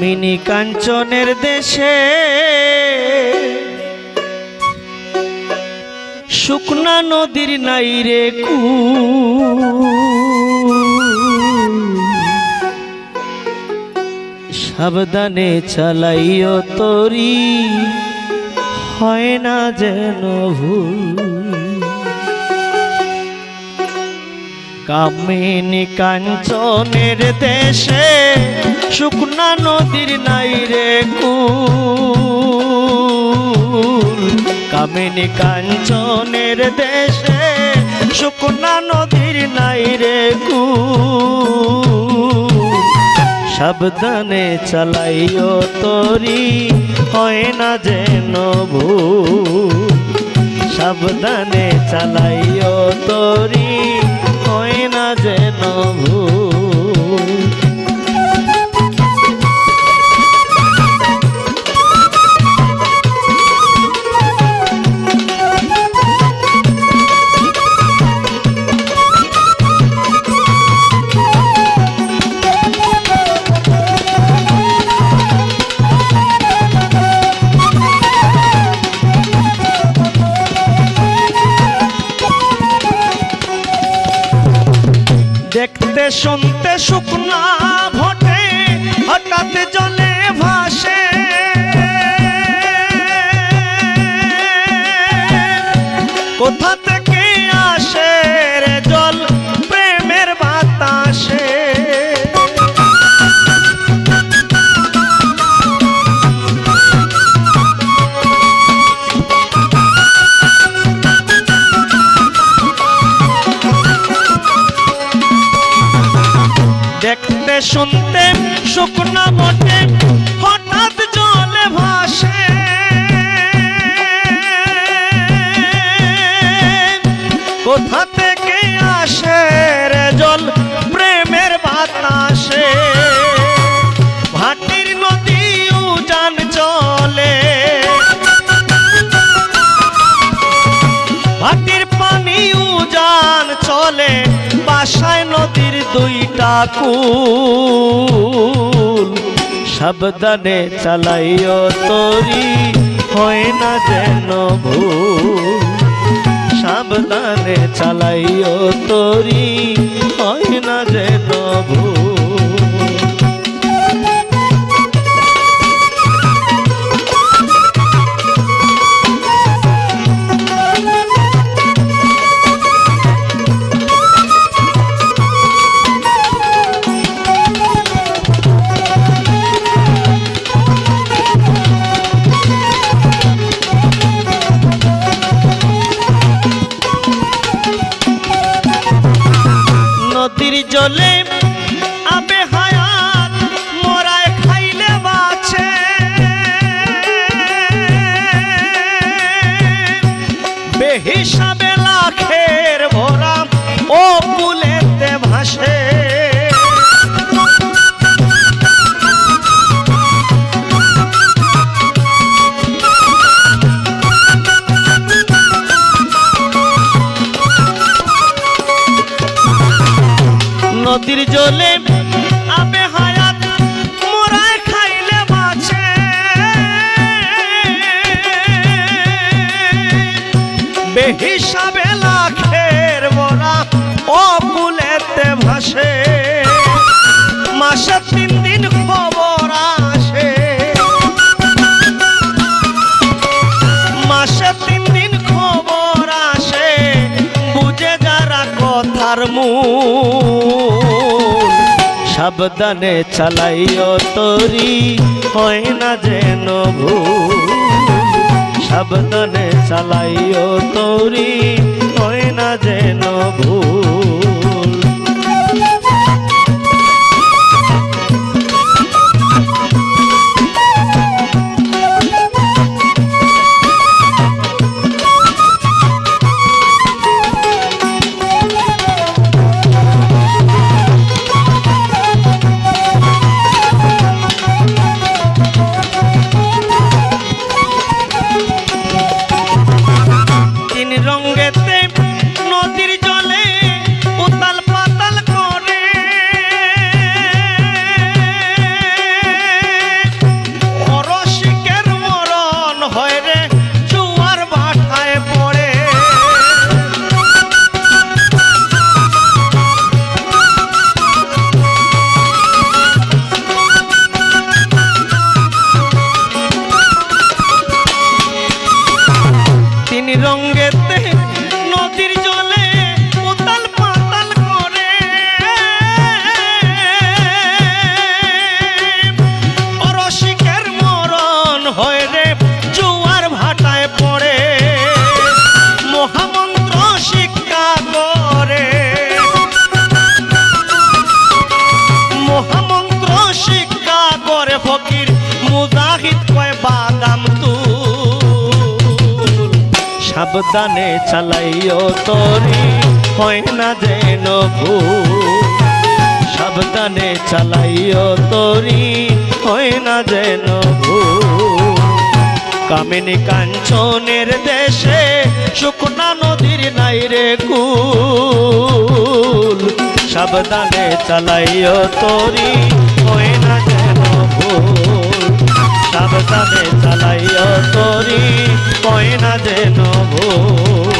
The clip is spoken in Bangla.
কামিনী কাঞ্চনের দেশে শুকনা নদীর নাই রে সাবধানে চালাইও তরি হয় না যেন ভুল। কামিনী কাঞ্চনের দেশে শুকনা নদীর নাই রে কুল। কামিনী কাঞ্চনের দেশে শুকনা নদীর নাই রে কুল। সাবধানে চালাইও তরি হয় না যেন ভুল। সাবধানে চালাইও তরি হয় না যেন ভুল। দেখতে শুনতে শুকনা ভোটে হঠাৎ জলে ভাসে। কোথা থেকে আসে রে জল প্রেমের বাতাসে। দেখতে শুনতে শুকনা বটে হঠাৎ জলে ভাসে। কোথা থেকে আসে রে জল প্রেমের বাতাসে। ভাটির নদী উজান চলে, ভাটির পানি উজান চলে। বাসায় নদীর দুইটা কুল। সাবধানে চালাইও তরি হয় না যেন ভুল। সাবধানে চালাইও তরি হয় না যেন ভুল। নদীর জলে আবে হায়াত মোরায় খাইলে বাঁচে। বেহিসাবে লাখের ভরা ও কুলেতে ভাসে। নদীর জলে আবে হায়াত মোরায় খাইলে বাঁচে। বেহিসাবে লাখের মোরা ও কুলেতে ভাসে। মাসে 3 দিন খবর আসে, মাসে 3 দিন খবর আসে। বুঝে যারা কথার মূল। সাবধানে চালাইও তরি হয় না যেন ভুল। সাবধানে চালাইও তরি হয় না যেন ভুল। রঙ্গেতে নদীর জলে সাবধানে চালাইও তরি হয় না যেন ভুল সাবধানে চালাইও তরি হয় না যেন ভুল কামিনী কাঞ্চনের দেশে শুকনা নদীর নাই রে কুল সাবধানে চালাইও তরি হয় না যেন ভুল সাবধানে চালাইও তরি হয় না যেন ভুল